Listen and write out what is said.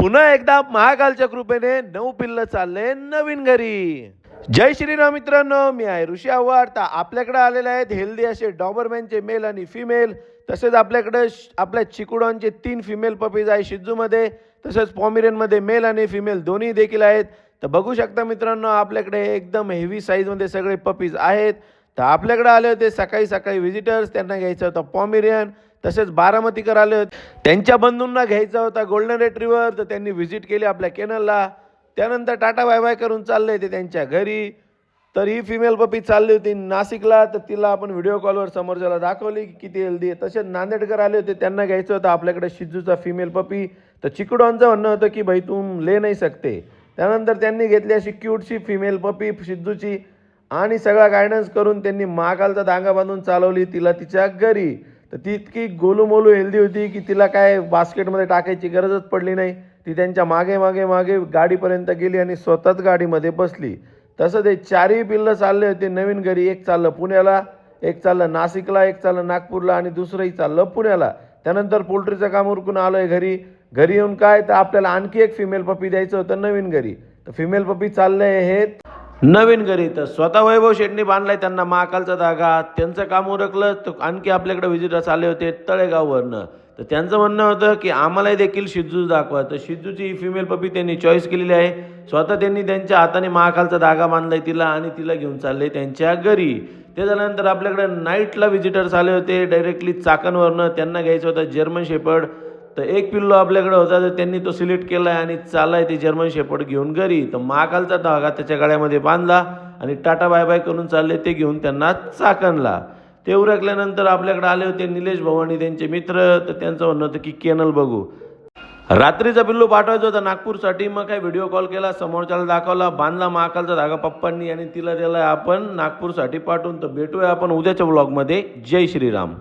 पुन्हा एकदा महाकालच्या कृपेने 9 पिल्लं चालले नवीन घरी. जय श्रीराम मित्रांनो, मी आहे ऋषी आव्हाड. तर आपल्याकडे आलेले आहेत हेल्दी असे डॉबरमॅनचे मेल आणि फिमेल. तसेच आपल्याकडे आपल्या चिकुडॉनचे 3 फिमेल पपीज आहे शिजूमध्ये. तसेच पॉमेरियनमध्ये मेल आणि फिमेल दोन्ही देखील आहेत. तर बघू शकता मित्रांनो, आपल्याकडे एकदम हेवी साईजमध्ये सगळे पपीज आहेत. तर आपल्याकडे आले होते सकाळी सकाळी व्हिजिटर्स, त्यांना घ्यायचं होतं पॉमेरियन. तसेच बारामतीकर आले होते, त्यांच्या बंधूंना घ्यायचा होता गोल्डन रेट्रीवर. तर त्यांनी व्हिजिट केली आपल्या केनलला. त्यानंतर टाटा बाय बाय करून चालले ते त्यांच्या घरी. तर ही फिमेल पपी चालली होती नाशिकला. तर तिला आपण व्हिडिओ कॉलवर समोरच्याला दाखवली की किती हेल्दी आहे. तसेच नांदेडकर आले होते, त्यांना घ्यायचं होतं आपल्याकडे शिजूचा फिमेल पपी. तर चिकडॉनचं म्हणणं होतं की भाई तुम ले नाही सकते. त्यानंतर त्यांनी घेतली अशी क्यूटशी फिमेल पपी शिजूची आणि सगळा गायडन्स करून त्यांनी महाकालचा धागा बांधून चालवली तिला तिच्या घरी. तर ती इतकी गोलूमोलू हेल्दी होती की तिला काय बास्केटमध्ये टाकायची गरजच पडली नाही. ती त्यांच्या मागे मागे मागे गाडीपर्यंत गेली आणि स्वतःच गाडीमध्ये बसली. तसं ते 4ही पिल्लं चालले होते नवीन घरी. एक चाललं पुण्याला, एक चाललं नाशिकला, एक चाललं नागपूरला आणि दुसरंही चाललं पुण्याला. त्यानंतर पोल्ट्रीचं काम उरकून आलो आहे घरी. घरी येऊन काय तर आपल्याला आणखी एक फिमेल पपी द्यायचं होतं नवीन घरी. तर फिमेल पपी चालले हे नवीन घरी. तर स्वतः वैभव शेटणी बांधलाय त्यांना महाकालचा धागा. त्यांचं काम उरकलं तर आणखी आपल्याकडे व्हिजिटर्स आले होते तळेगाववरनं. तर त्यांचं म्हणणं होतं की आम्हालाही देखील शिजू दाखवा. तर शिजूची ही फिमेल पपी त्यांनी चॉईस केलेली आहे. स्वतः त्यांनी त्यांच्या हाताने महाकालचा धागा बांधलाय तिला आणि तिला घेऊन चालले त्यांच्या घरी. ते झाल्यानंतर आपल्याकडे नाईटला व्हिजिटर्स आले होते डायरेक्टली चाकणवरनं. त्यांना घ्यायचं होतं जर्मन शेपर्ड. तर एक पिल्लो आपल्याकडे होता, तर त्यांनी तो सिलेक्ट केला आहे आणि चाललाय ते जर्मन शेपर्ड घेऊन घरी. तर महाकालचा धागा त्याच्या गळ्यामध्ये बांधला आणि टाटा बाय बाय करून चालले ते घेऊन त्यांना चाकणला. ते उरकल्यानंतर आपल्याकडे आले होते निलेश भाऊ आणि त्यांचे मित्र. तर त्यांचं म्हणणं होतं की केनल बघू. रात्रीचा पिल्लू पाठवायचा होता नागपूरसाठी. मग काय व्हिडिओ कॉल केला, समोरच्याला दाखवला, बांधला महाकालचा धागा पप्पांनी आणि तिला त्याला आपण नागपूरसाठी पाठवून. तर भेटूया आपण उद्याच्या व्लॉगमध्ये. जय श्रीराम.